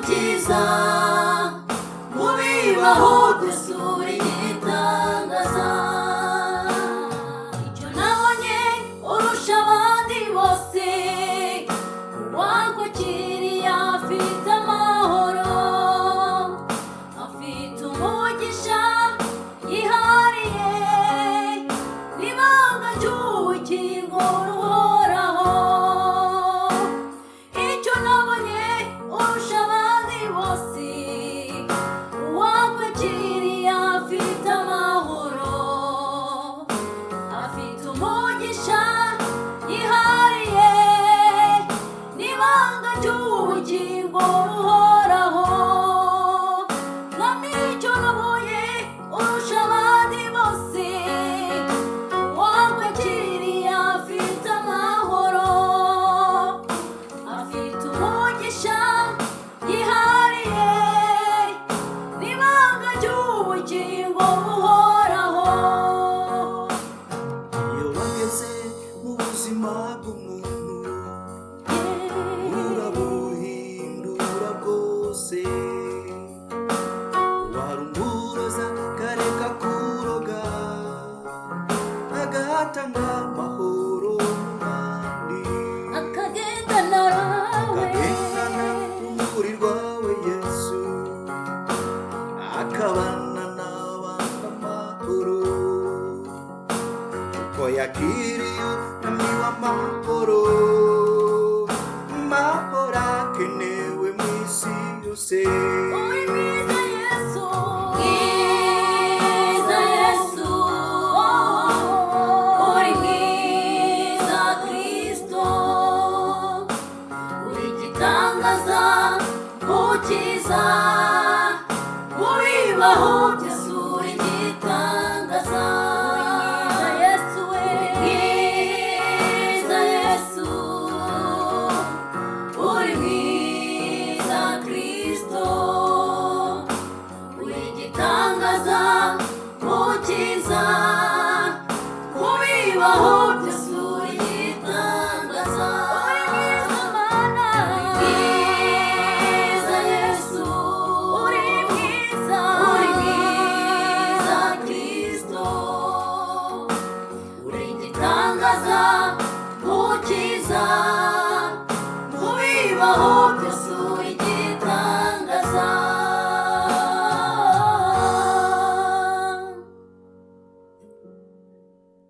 mukiza mu bibaho byose uri igitangaza. Icyo nabonye urusha abandi bose, uwakwakiriye afite amahoro, afite umugisha yihariye, n'ibanga ry'ubugingo buhoraho. Icyo nabonye urusha abandi bose, uwakwakiriye afite amahoro, afite umugisha yihariye, n'ibanga ry'ubugingo buhoraho. Mwami, icyo nabonye urusha abandi bose, uwakwakiriye afite amahoro, afite umugisha yihariye, n'ibanga ry'ubugingo buhoraho. iyo wageze mu buzima bw'umuntu urabuhindura bwose, warumuroza kareka kuroga, agatanga amahoro mu bandi, Akagendana nawe, akagendana n'urumuri rwawe Yesu, akabana n'abandi amahoro, kuko yakiriye umwami w'amahoro, amahoro akenewe mu isi yose. uri mwiza Yesu, mwiza Yesu, uri mwiza Kristo, uri igitangaza mukiza mu bibaho byose uri igitangaza. Yesu we, mwiza Yesu, uri mwiza Kristo, uri igitangaza mukiza mu bibaho byose uri igitangaza. Uri mwiza Mana, mwiza Yesu, uri mwiza Kristo, uri igitangaza mukiza mu bibaho byose